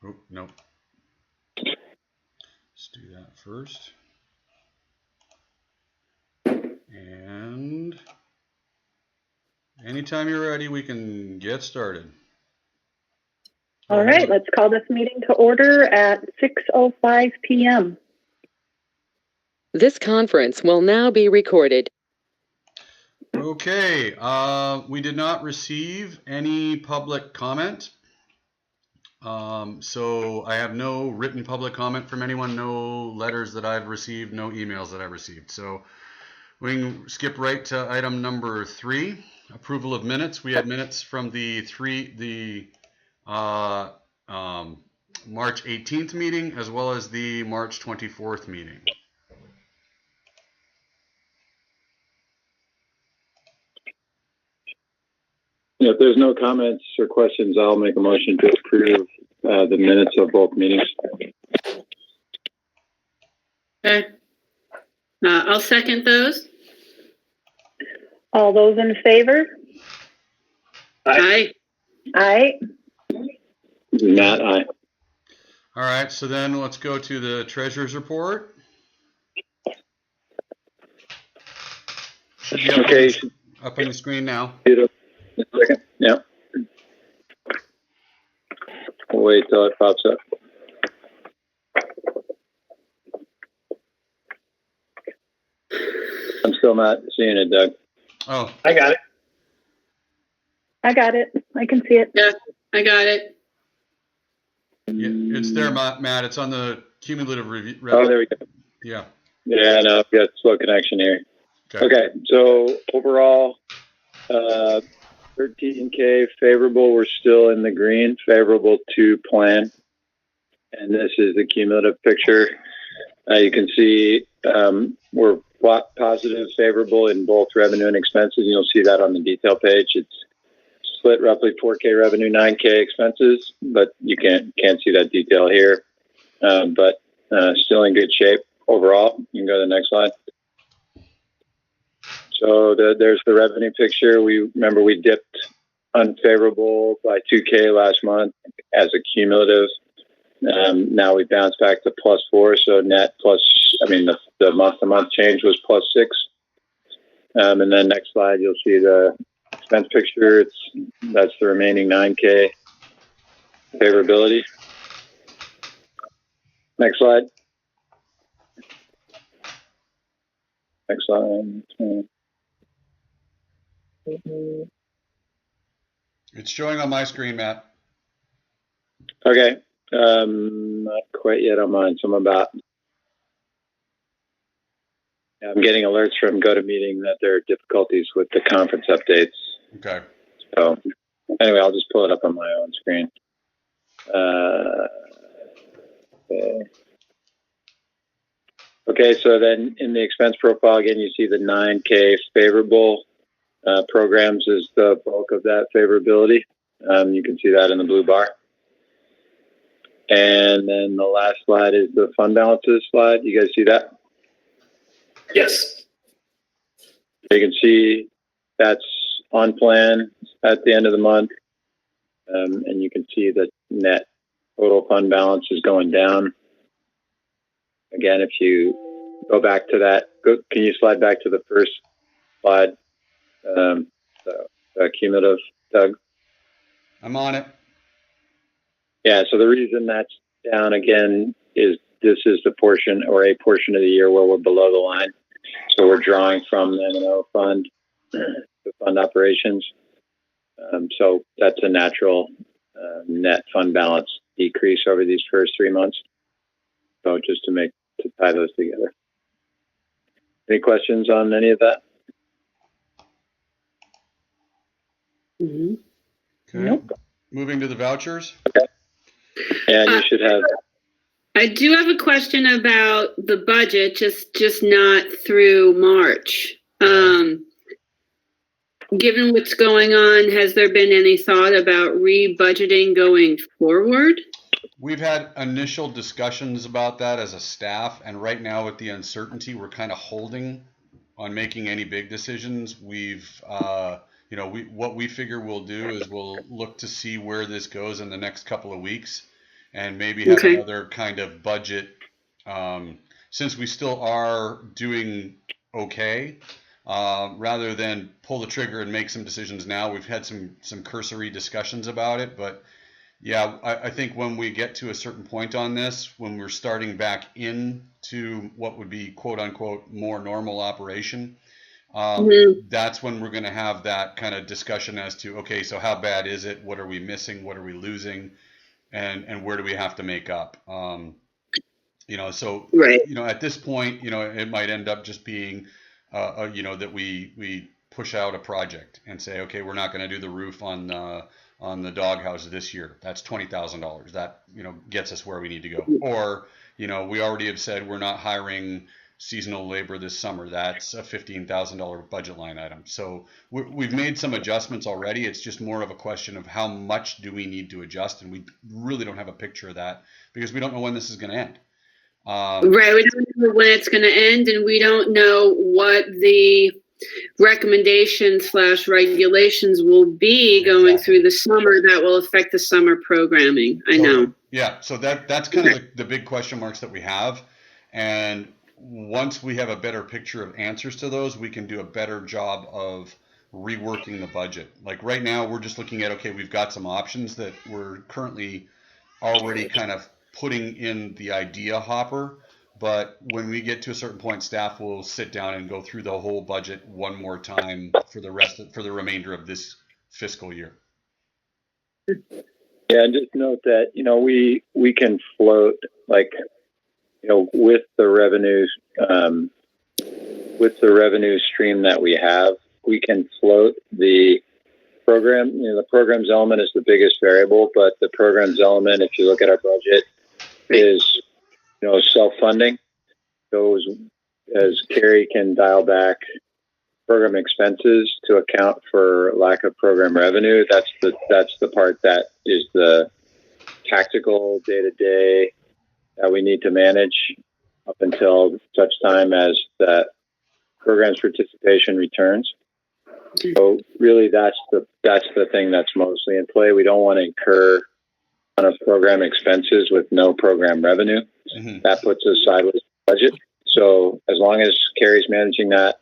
Oh, no. Let's do that first. And anytime you're ready, we can get started. All right, let's call this meeting to order at 6:05 p.m. This conference will now be recorded. Okay, we did not receive any public comment. So I have no written public comment from anyone, no letters that I've received, no emails that I've received. So we can skip right to item number 3, approval of minutes. We had minutes from the March 18th meeting as well as the March 24th meeting. If there's no comments or questions, I'll make a motion to approve the minutes of both meetings. Okay. I'll second those. All those in favor? Aye. Aye. Matt, aye. All right, so then let's go to the treasurer's report. Should be up on the screen now. Second. Yeah. We'll wait till it pops up. I'm still not seeing it, Doug. Oh, I got it. I got it. I can see it. Yeah, I got it. yeah, it's there, Matt. It's on the cumulative review. Oh, there we go. Yeah. Yeah, no, I've got slow connection here. Okay, so overall, 13K favorable. We're still in the green, favorable to plan. And this is the cumulative picture. You can see we're positive, favorable in both revenue and expenses. You'll see that on the detail page. It's split roughly 4K revenue, 9K expenses, but you can't see that detail here. But still in good shape overall. You can go to the next slide. So there's the revenue picture. We dipped unfavorable by 2K last month as a cumulative. Now we bounced back to +4. So net the month-to-month change was +6. And then next slide, you'll see the expense picture. That's the remaining 9K favorability. Next slide. Next slide. It's showing on my screen, Matt. Okay. Not quite yet on mine. So I'm getting alerts from GoToMeeting that there are difficulties with the conference updates. Okay. So anyway, I'll just pull it up on my own screen. Okay, so then in the expense profile, again, you see the 9K favorable programs is the bulk of that favorability. You can see that in the blue bar. And then the last slide is the fund balances slide. You guys see that? Yes. You can see that's on plan at the end of the month. And you can see that net total fund balance is going down. Again, if you go back to that, can you slide back to the first slide? The cumulative, Doug? I'm on it. Yeah, so the reason that's down again is this is the portion or a portion of the year where we're below the line. So we're drawing from the M&O fund, the fund operations. So that's a natural net fund balance decrease over these first 3 months. So just to tie those together. Any questions on any of that? Mm-hmm. Okay. Nope. Moving to the vouchers. Okay. And you should have. I do have a question about the budget, just not through March. Given what's going on, has there been any thought about re-budgeting going forward? We've had initial discussions about that as a staff, and right now with the uncertainty, we're kind of holding on making any big decisions. What we figure we'll do is we'll look to see where this goes in the next couple of weeks, and maybe have Okay. another kind of budget, since we still are doing okay, rather than pull the trigger and make some decisions now. We've had some cursory discussions about it, but yeah, I think when we get to a certain point on this, when we're starting back into what would be quote unquote more normal operation, Mhm. that's when we're going to have that kind of discussion as to, okay, so how bad is it? What are we missing? What are we losing? And where do we have to make up? So Right. at this point, it might end up just being, that we push out a project and say, okay, we're not going to do the roof on the doghouse this year. That's $20,000. That gets us where we need to go. Or we already have said we're not hiring seasonal labor this summer. That's a $15,000 budget line item. So we've made some adjustments already. It's just more of a question of how much do we need to adjust, and we really don't have a picture of that because we don't know when this is going to end. Right. We don't know when it's going to end, and we don't know what the recommendations / regulations will be going Exactly. through the summer that will affect the summer programming. I know. Yeah, so that's kind of the big question marks that we have. And once we have a better picture of answers to those, we can do a better job of reworking the budget. Like right now, we're just looking at, okay, we've got some options that we're currently already kind of putting in the idea hopper. But when we get to a certain point, staff will sit down and go through the whole budget one more time for the remainder of this fiscal year. Yeah, and just note that we can float with the revenues with the revenue stream that we have, we can float the program. The program's element is the biggest variable, but the program's element, if you look at our budget, is self-funding. So as Carrie can dial back program expenses to account for lack of program revenue, that's the part that is the tactical day-to-day that we need to manage up until such time as that program's participation returns. So really, that's the thing that's mostly in play. We don't want to incur on of program expenses with no program revenue. Mm-hmm. That puts us sideways in the budget. So as long as Carrie's managing that,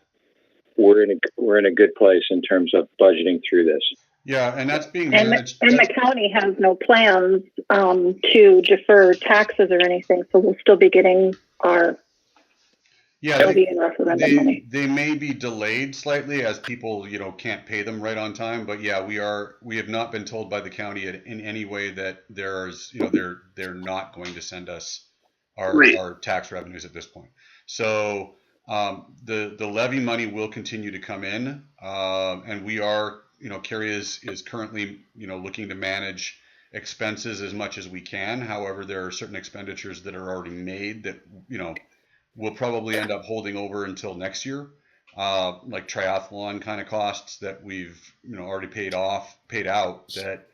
we're in a good place in terms of budgeting through this. Yeah, and that's being And managed. the county has no plans to defer taxes or anything, so we'll still be getting our levy and referendum money. They may be delayed slightly as people can't pay them right on time, but yeah, we have not been told by the county in any way that there's they're not going to send us our tax revenues at this point. So the levy money will continue to come in, and we are Carrie is currently looking to manage expenses as much as we can. However, there are certain expenditures that are already made that we'll probably end up holding over until next year, like triathlon kind of costs that we've already paid out that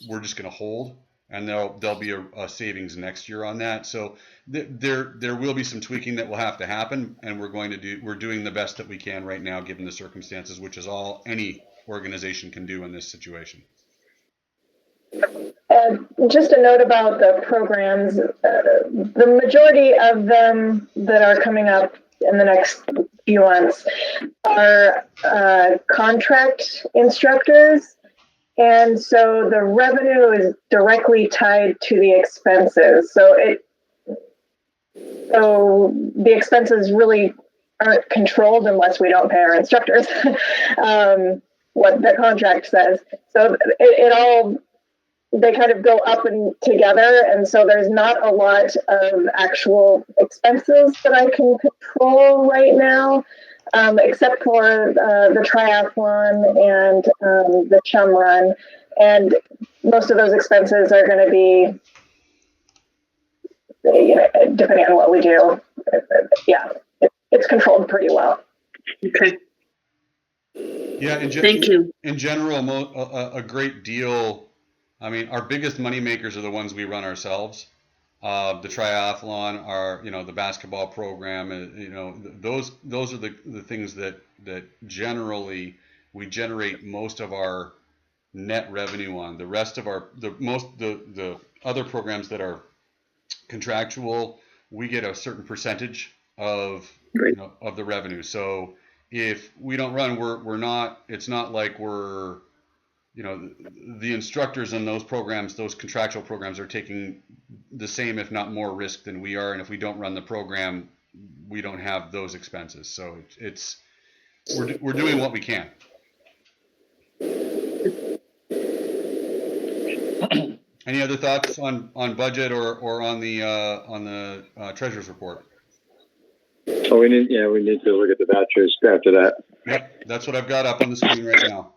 we're just going to hold, and there'll be a savings next year on that. So there will be some tweaking that will have to happen, and we're doing the best that we can right now given the circumstances, which is all any organization can do in this situation. Just a note about the programs. The majority of them that are coming up in the next few months are contract instructors. And so the revenue is directly tied to the expenses. So the expenses really aren't controlled unless we don't pay our instructors, what the contract says. So it all, they kind of go up and together, and so there's not a lot of actual expenses that I can control right now, except for the triathlon and the chum run, and most of those expenses are going to be, depending on what we do. Yeah, it's controlled pretty well. Okay. Yeah, Thank you. In general, a great deal. I mean, our biggest money makers are the ones we run ourselves. The triathlon, the basketball program, those are the things that generally we generate most of our net revenue on. The rest of the other programs that are contractual, we get a certain percentage of of the revenue. So if we don't run, we're not. It's not like we're the instructors in those programs, those contractual programs, are taking the same, if not more, risk than we are. And if we don't run the program, we don't have those expenses. So we're doing what we can. Any other thoughts on budget or on the treasurer's report? Oh, we need to look at the vouchers after that. Yep, that's what I've got up on the screen right now.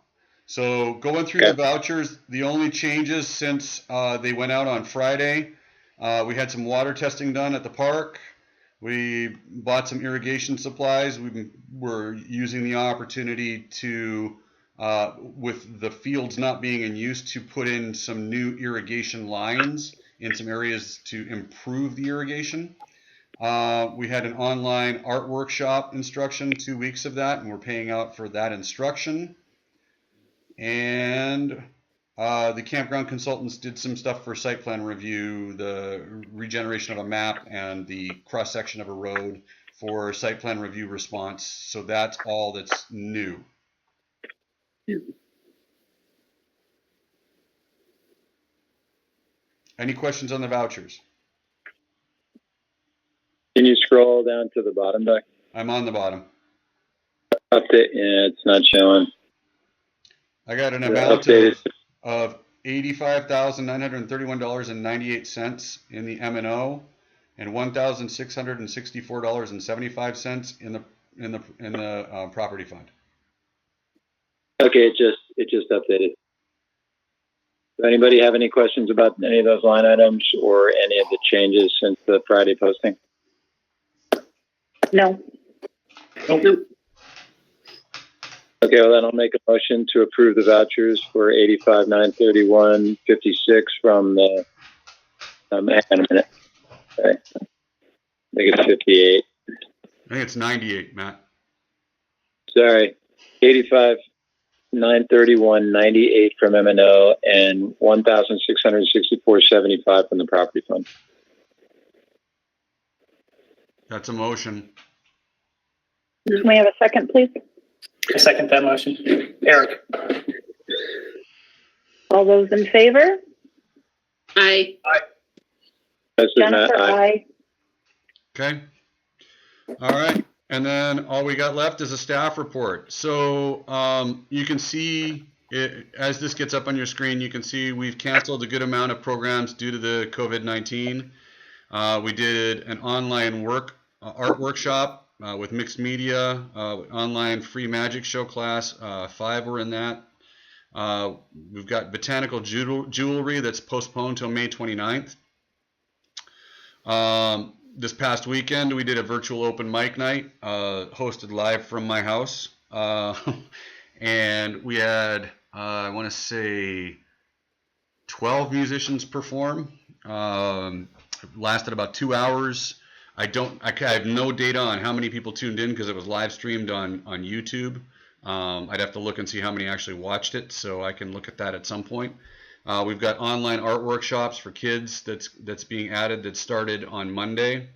So going through the vouchers, the only changes since they went out on Friday, we had some water testing done at the park. We bought some irrigation supplies. We're using the opportunity to, with the fields not being in use, to put in some new irrigation lines in some areas to improve the irrigation. We had an online art workshop instruction, 2 weeks of that, and we're paying out for that instruction. And the campground consultants did some stuff for site plan review, the regeneration of a map and the cross section of a road for site plan review response. So that's all that's new. Any questions on the vouchers? Can you scroll down to the bottom, Doc? I'm on the bottom. Update. Yeah, it's not showing. I got an The amount updated. of $85,931.98 in the M&O and $1,664.75 in the property fund. Okay, it just updated. Does anybody have any questions about any of those line items or any of the changes since the Friday posting? No. Nope. Okay, well then I'll make a motion to approve the vouchers for 85,931.56 from the. Hang on a minute. Okay. I think it's 58. I think it's 98, Matt. Sorry, 85,931.98 from M&O and 1,664.75 from the property fund. That's a motion. Can we have a second, please? I second that motion. Eric. All those in favor? Aye. This is Matt. Jennifer, aye. Okay. All right. And then all we got left is a staff report. So you can see, as this gets up on your screen, you can see we've canceled a good amount of programs due to the COVID-19. We did an online art workshop with mixed media, online free magic show class. 5 were in that. We've got botanical jewelry that's postponed till May 29th. This past weekend, we did a virtual open mic night, hosted live from my house. And we had, I want to say, 12 musicians perform. Lasted about 2 hours. I have no data on how many people tuned in because it was live streamed on YouTube. I'd have to look and see how many actually watched it, so I can look at that at some point. We've got online art workshops for kids that's being added that started on Monday.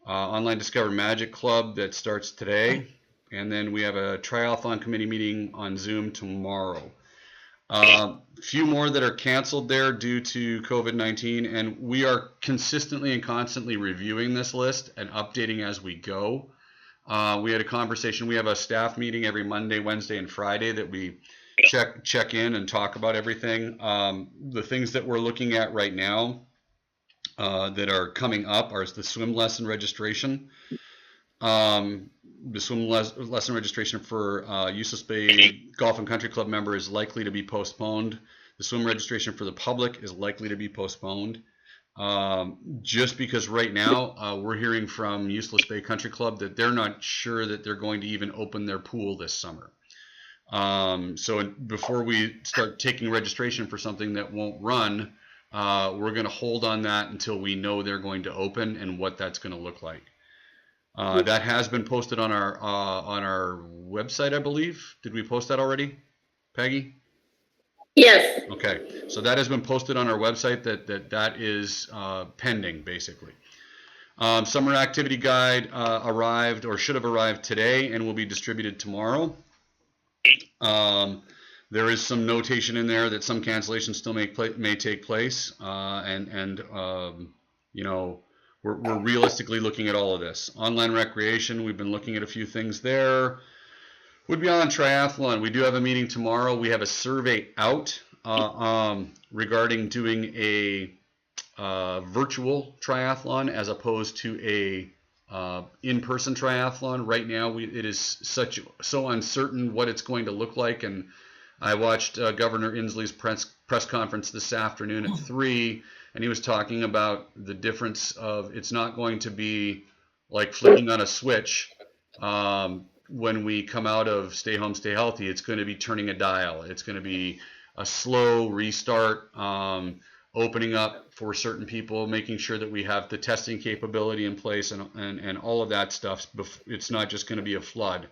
Online Discover Magic Club that starts today. And then we have a triathlon committee meeting on Zoom tomorrow. Few more that are canceled there due to COVID-19, and we are consistently and constantly reviewing this list and updating as we go. We had a conversation. We have a staff meeting every Monday, Wednesday, and Friday that we check in and talk about everything. The things that we're looking at right now that are coming up are the swim lesson registration. The swim lesson registration for Useless Bay Golf and Country Club member is likely to be postponed. The swim registration for the public is likely to be postponed. Just because right now we're hearing from Useless Bay Country Club that they're not sure that they're going to even open their pool this summer. So before we start taking registration for something that won't run, we're going to hold on that until we know they're going to open and what that's going to look like. That has been posted on our website, I believe. Did we post that already, Peggy? Yes. Okay, so that has been posted on our website. That is pending, basically. Summer activity guide arrived or should have arrived today and will be distributed tomorrow. There is some notation in there that some cancellations still may take place, and you know, we're realistically looking at all of this. Online recreation, we've been looking at a few things there. Woodby Island Triathlon, we do have a meeting tomorrow. We have a survey out regarding doing a virtual triathlon as opposed to a in-person triathlon. Right now, it is so uncertain what it's going to look like. And I watched Governor Inslee's press conference this afternoon at 3, and he was talking about the difference of it's not going to be like flicking on a switch. When we come out of Stay Home, Stay Healthy, it's going to be turning a dial. It's going to be a slow restart, opening up for certain people, making sure that we have the testing capability in place and all of that stuff. It's not just going to be a flood.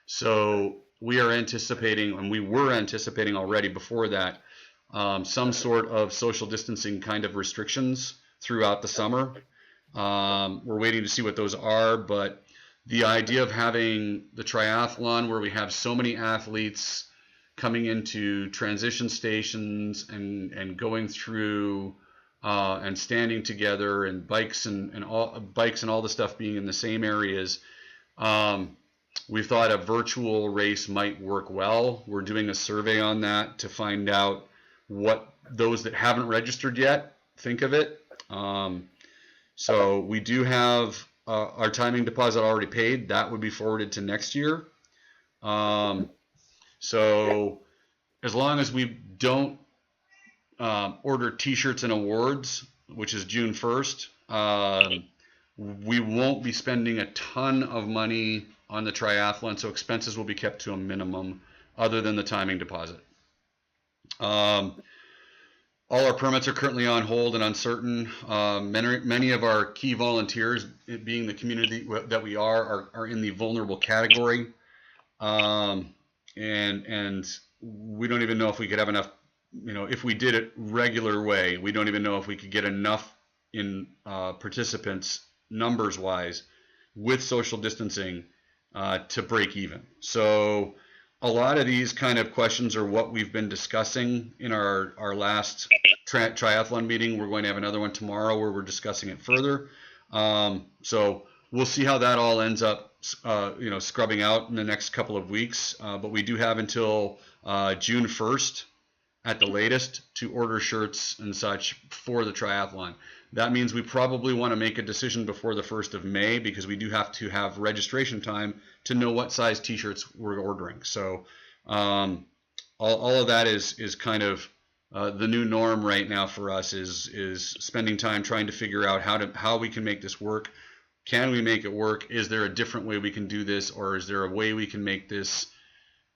So we are anticipating, and we were anticipating already before that, some sort of social distancing kind of restrictions throughout the summer. We're waiting to see what those are, but the idea of having the triathlon where we have so many athletes coming into transition stations and going through and standing together, and bikes and all the stuff being in the same areas, we thought a virtual race might work well. We're doing a survey on that to find out what those that haven't registered yet think of it. So we do have our timing deposit already paid. That would be forwarded to next year. So as long as we don't order t-shirts and awards, which is June 1st, we won't be spending a ton of money on the triathlon, so expenses will be kept to a minimum other than the timing deposit. All our permits are currently on hold and uncertain. Many of our key volunteers, it being the community that we are in the vulnerable category. And we don't even know if we could have enough, if we did it regular way, we don't even know if we could get enough in participants numbers wise with social distancing to break even. So a lot of these kind of questions are what we've been discussing in our last triathlon meeting. We're going to have another one tomorrow where we're discussing it further. So we'll see how that all ends up, scrubbing out in the next couple of weeks. But we do have until June 1st at the latest to order shirts and such for the triathlon. That means we probably want to make a decision before the 1st of May, because we do have to have registration time to know what size t-shirts we're ordering. So all of that is kind of the new norm right now for us, is spending time trying to figure out how we can make this work. Can we make it work? Is there a different way we can do this, or is there a way we can make this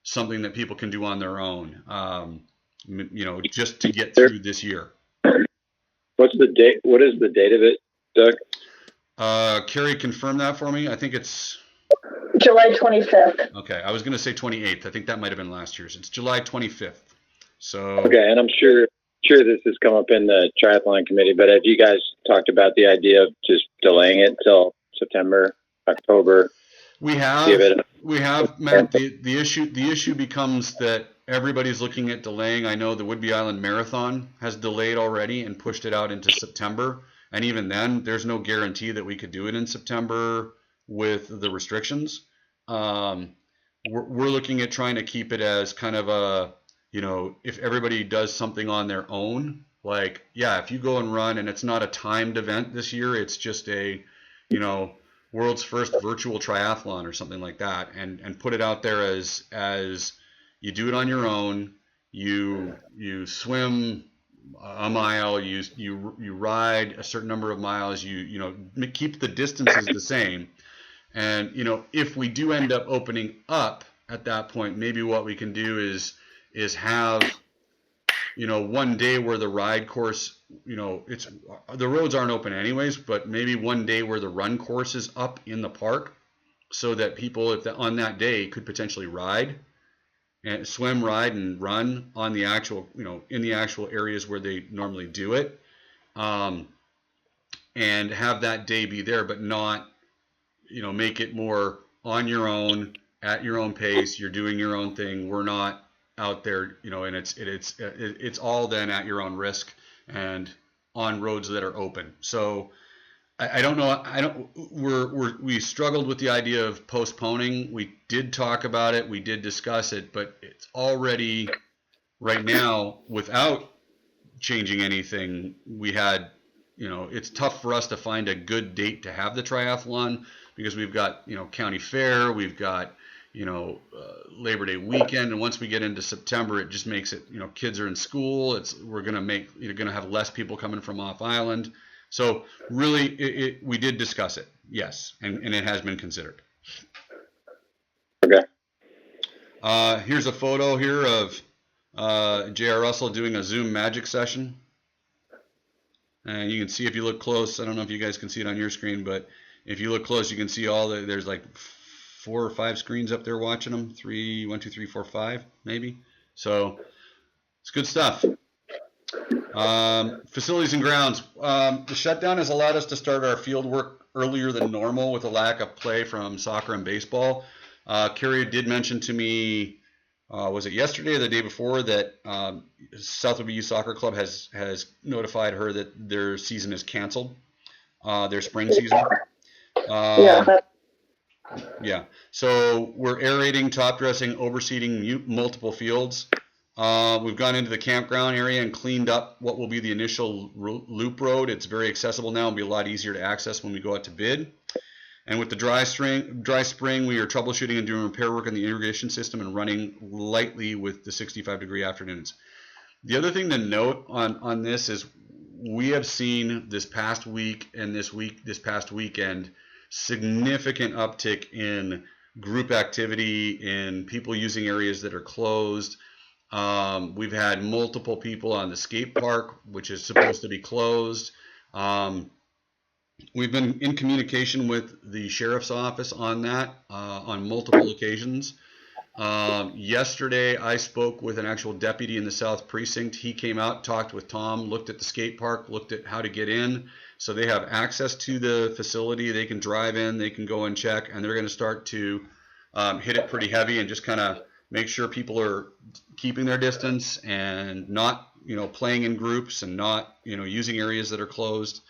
something that people can do on their own, just to get through this year? What's the date? What is the date of it, Doug? Carrie, confirm that for me. I think it's July 25th. Okay, I was going to say 28th. I think that might have been last year's. It's July 25th. So okay, and I'm sure this has come up in the triathlon committee, but have you guys talked about the idea of just delaying it till September, October? We have, Matt. The issue becomes that everybody's looking at delaying. I know the Woodby Island Marathon has delayed already and pushed it out into September. And even then, there's no guarantee that we could do it in September with the restrictions. We're looking at trying to keep it as kind of a, if everybody does something on their own, like, yeah, if you go and run and it's not a timed event this year, it's just a, world's first virtual triathlon or something like that, and put it out there as you do it on your own. You swim a mile, you ride a certain number of miles, you keep the distances the same. And if we do end up opening up at that point, maybe what we can do is have one day where the ride course, the roads aren't open anyways, but maybe one day where the run course is up in the park, so that people on that day could potentially ride. and swim, ride, and run on the actual, in the actual areas where they normally do it, and have that day be there, but not, make it more on your own, at your own pace. You're doing your own thing. We're not out there, and it's all then at your own risk and on roads that are open. So I don't know. We struggled with the idea of postponing. We did talk about it. We did discuss it, but it's already right now without changing anything. We had, it's tough for us to find a good date to have the triathlon because we've got, county fair, we've got, Labor Day weekend, and once we get into September, it just makes it, kids are in school. We're gonna have less people coming from off island. So really, we did discuss it, yes, and it has been considered. Okay. Here's a photo here of J.R. Russell doing a Zoom magic session. And you can see if you look close, I don't know if you guys can see it on your screen, but if you look close, you can see there's like 4 or 5 screens up there watching them. 1, 2, 3, 4, 5, maybe. So it's good stuff. Facilities and grounds. The shutdown has allowed us to start our field work earlier than normal with a lack of play from soccer and baseball. Carrie did mention to me, was it yesterday or the day before, that Southwood Youth Soccer Club has notified her that their season is canceled, their spring season. Yeah. So we're aerating, top dressing, overseeding multiple fields. We've gone into the campground area and cleaned up what will be the initial loop road. It's very accessible now and will be a lot easier to access when we go out to bid. And with the dry spring, we are troubleshooting and doing repair work on the irrigation system and running lightly with the 65-degree afternoons. The other thing to note on this is we have seen this past week and this past weekend significant uptick in group activity, in people using areas that are closed. We've had multiple people on the skate park, which is supposed to be closed. We've been in communication with the sheriff's office on that on multiple occasions. Yesterday, I spoke with an actual deputy in the South Precinct. He came out, talked with Tom, looked at the skate park, looked at how to get in. So they have access to the facility. They can drive in, they can go and check, and they're going to start to hit it pretty heavy and just kind of make sure people are keeping their distance and not, playing in groups and not, using areas that are closed.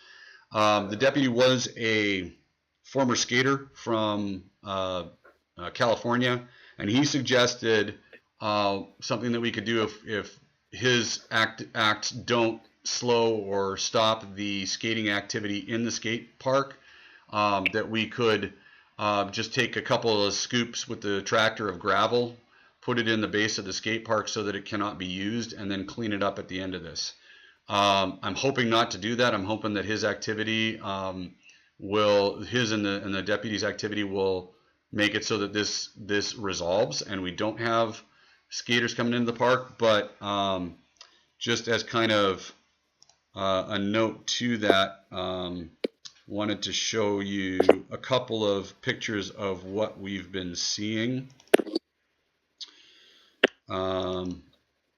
The deputy was a former skater from California, and he suggested something that we could do if his acts don't slow or stop the skating activity in the skate park, that we could just take a couple of scoops with the tractor of gravel, put it in the base of the skate park so that it cannot be used, and then clean it up at the end of this. I'm hoping not to do that. I'm hoping that his activity and the deputy's activity will make it so that this resolves and we don't have skaters coming into the park. But just as kind of a note to that, wanted to show you a couple of pictures of what we've been seeing.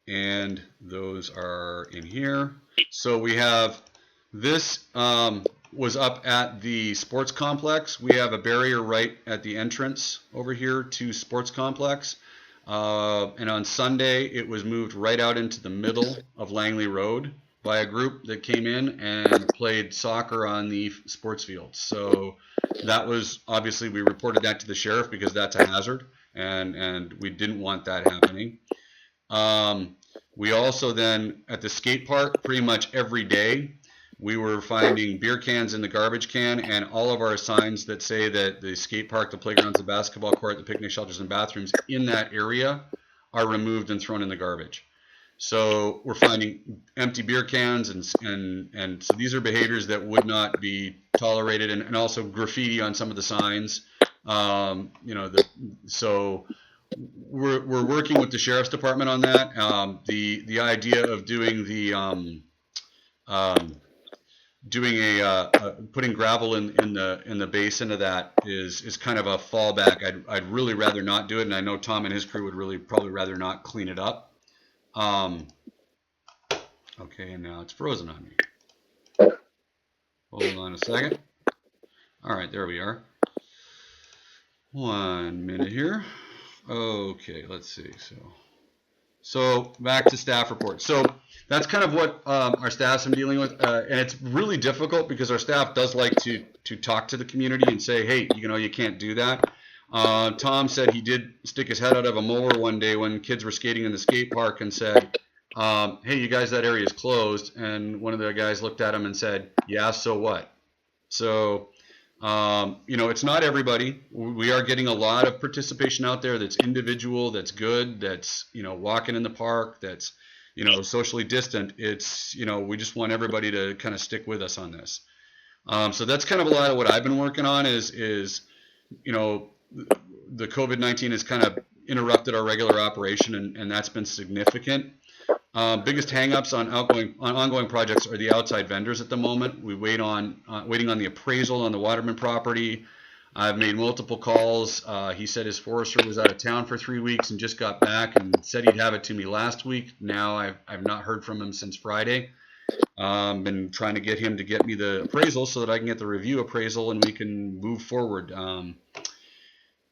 And those are in here. So we have this was up at the sports complex. We have a barrier right at the entrance over here to sports complex. And on Sunday, it was moved right out into the middle of Langley Road by a group that came in and played soccer on the sports field. So that was, obviously, we reported that to the sheriff because that's a hazard, and we didn't want that happening. We also then, at the skate park, pretty much every day, we were finding beer cans in the garbage can, and all of our signs that say that the skate park, the playgrounds, the basketball court, the picnic shelters, and bathrooms in that area are removed and thrown in the garbage. So we're finding empty beer cans, and so these are behaviors that would not be tolerated, and also graffiti on some of the signs. So we're working with the sheriff's department on that. The idea of doing doing putting gravel in the basin of that is kind of a fallback. I'd really rather not do it, and I know Tom and his crew would really probably rather not clean it up. Okay, and now it's frozen on me. Hold on a second. All right, there we are. 1 minute here. Okay, let's see. So back to staff report. So that's kind of what our staff's been dealing with, and it's really difficult because our staff does like to talk to the community and say, hey, you can't do that. Tom said he did stick his head out of a mower one day when kids were skating in the skate park and said, hey, you guys, that area is closed. And one of the guys looked at him and said, yeah, so what? So, it's not everybody. We are getting a lot of participation out there that's individual, that's good, that's, walking in the park, that's, socially distant. It's, we just want everybody to kind of stick with us on this. So that's kind of a lot of what I've been working on is the COVID-19 has kind of interrupted our regular operation, and that's been significant. Biggest hangups on ongoing projects are the outside vendors at the moment. We waiting on the appraisal on the Waterman property. I've made multiple calls. He said his forester was out of town for 3 weeks and just got back and said he'd have it to me last week. Now I've not heard from him since Friday. Been trying to get him to get me the appraisal so that I can get the review appraisal and we can move forward.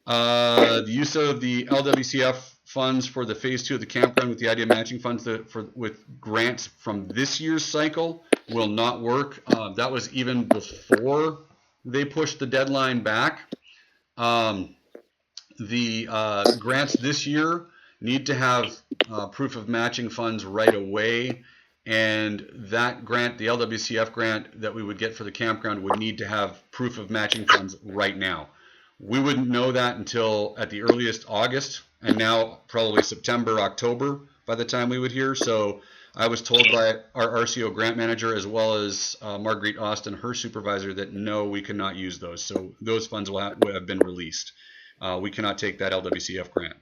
The use of the LWCF funds for the phase 2 of the campground with the idea of matching funds with grants from this year's cycle will not work. That was even before they pushed the deadline back. The grants this year need to have proof of matching funds right away, and that grant, the LWCF grant that we would get for the campground, would need to have proof of matching funds right now. We wouldn't know that until at the earliest August, and now probably September, October by the time we would hear. So I was told by our RCO grant manager as well as Marguerite Austin, her supervisor, that no, we cannot use those. So those funds will have been released. We cannot take that LWCF grant.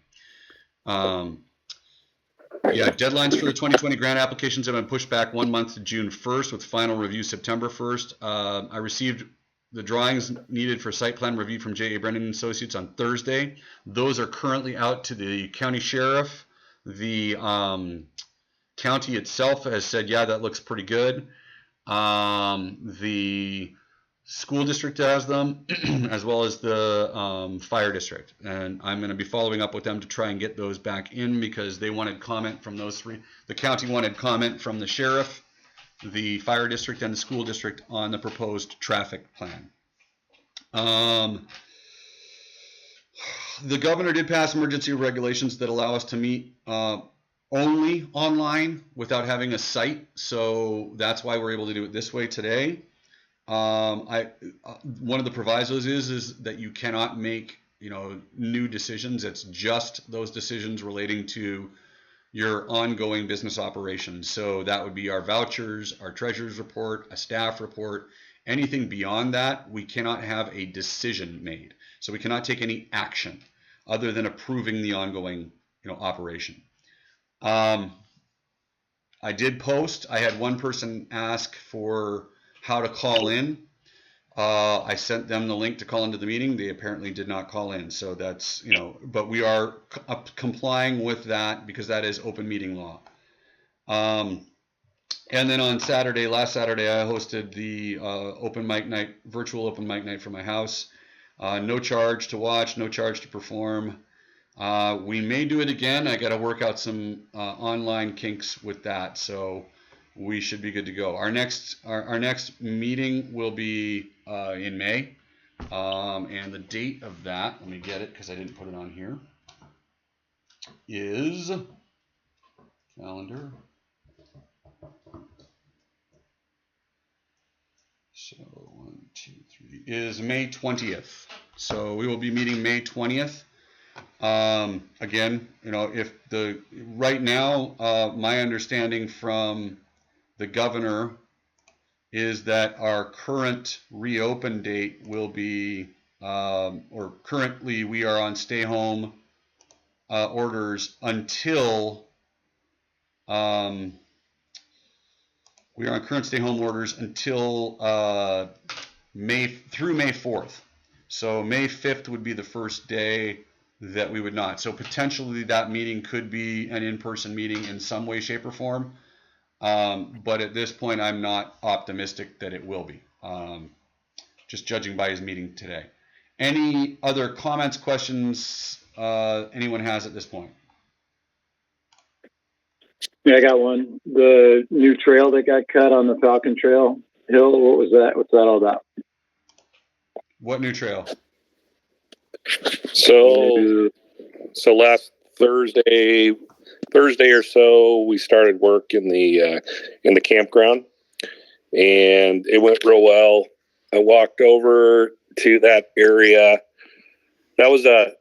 Deadlines for the 2020 grant applications have been pushed back 1 month to June 1st with final review September 1st. I received the drawings needed for site plan review from J.A. Brennan Associates on Thursday. Those are currently out to the county sheriff. The county itself has said, yeah, that looks pretty good. The school district has them, as well as the fire district. And I'm going to be following up with them to try and get those back in because they wanted comment from those three. The county wanted comment from the sheriff, the fire district, and the school district on the proposed traffic plan. The governor did pass emergency regulations that allow us to meet only online without having a site, so that's why we're able to do it this way today. One of the provisos is that you cannot make new decisions. It's just those decisions relating to your ongoing business operations. So that would be our vouchers, our treasurer's report, a staff report. Anything beyond that, we cannot have a decision made. So we cannot take any action other than approving the ongoing operation. I did post. I had one person ask for how to call in. I sent them the link to call into the meeting. They apparently did not call in. So that's, but we are complying with that because that is open meeting law. And then on Saturday, last Saturday, I hosted the open mic night, virtual open mic night from my house. No charge to watch, no charge to perform. We may do it again. I got to work out some online kinks with that. So we should be good to go. Our next meeting will be in May, and the date of that, let me get it because I didn't put it on here, is calendar. So 1, 2, 3 is May 20th. So we will be meeting May 20th. Again, if right now, my understanding from the governor is that our current reopen date will be, or currently we are on stay home orders until We are on current stay-home orders until May 4th. So May 5th would be the first day that we would not. So potentially that meeting could be an in-person meeting in some way, shape, or form. But at this point, I'm not optimistic that it will be. Just judging by his meeting today. Any other comments, questions anyone has at this point? Yeah, I got one. The new trail that got cut on the Falcon Trail Hill, what was that? What's that all about? What new trail? So last Thursday or so, we started work in the campground, and it went real well. I walked over to that area. That was a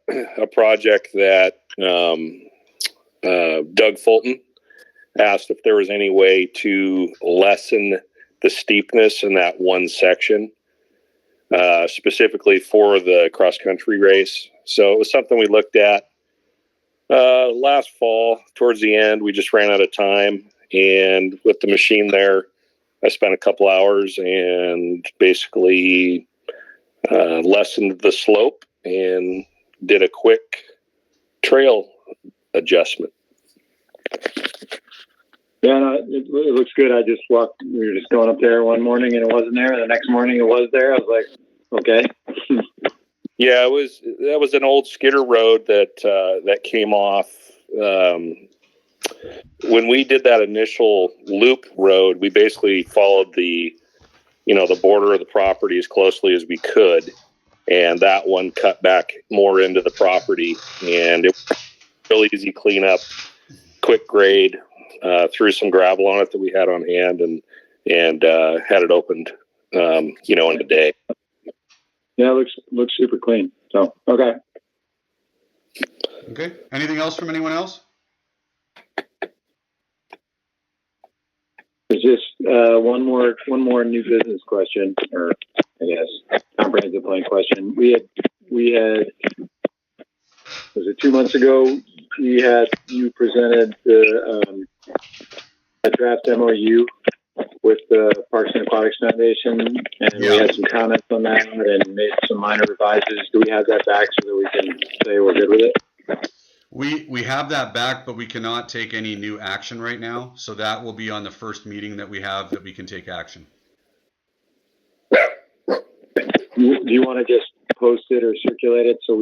project that Doug Fulton asked if there was any way to lessen the steepness in that one section, specifically for the cross-country race. So it was something we looked at last fall. Towards the end, we just ran out of time, and with the machine there, I spent a couple hours and basically lessened the slope and did a quick trail adjustment. Yeah, no, it looks good. I just walked. We were just going up there one morning and it wasn't there. The next morning it was there. I was like, okay. Yeah, that was an old skidder road that came off. When we did that initial loop road, we basically followed the border of the property as closely as we could, and that one cut back more into the property, and it was really easy cleanup, quick grade, threw some gravel on it that we had on hand, and had it opened, in a day. Yeah, it looks super clean. So okay. Okay. Anything else from anyone else? There's just one more new business question, or I guess comprehensive plan question. We had was it 2 months ago? You presented a draft MOU with the Parks and Aquatics Foundation, and we had some comments on that and made some minor revises. Do we have that back so that we can say we're good with it? We have that back, but we cannot take any new action right now. So that will be on the first meeting that we have that we can take action. Do you want to just post it or circulate it so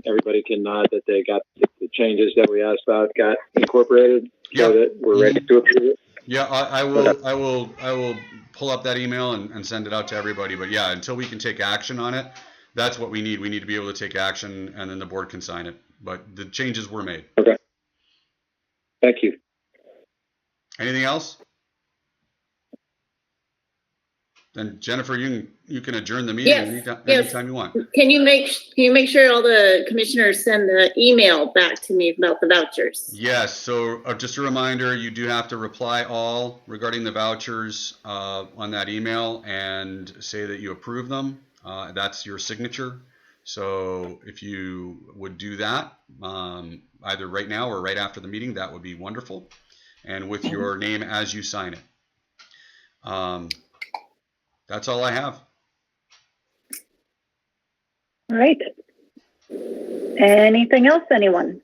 everybody can nod that they got the changes that we asked about got incorporated, so that we're ready to approve it? Yeah, I will pull up that email and send it out to everybody. But yeah, until we can take action on it, that's what we need. We need to be able to take action, and then the board can sign it. But the changes were made. Okay. Thank you. Anything else? Then Jennifer, you can adjourn the meeting anytime you want. Can you make sure all the commissioners send the email back to me about the vouchers? Yes. So just a reminder, you do have to reply all regarding the vouchers on that email and say that you approve them. That's your signature. So if you would do that either right now or right after the meeting, that would be wonderful. And with your name as you sign it. That's all I have. All right. Anything else, anyone?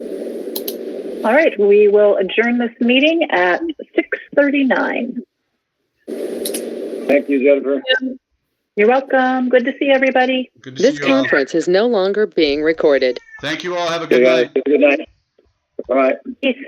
All right, we will adjourn this meeting at 6:39. Thank you, Jennifer. You're welcome. Good to see everybody. Good to see you all. This conference is no longer being recorded. Thank you all. Have a good night. Good night. All right. Peace.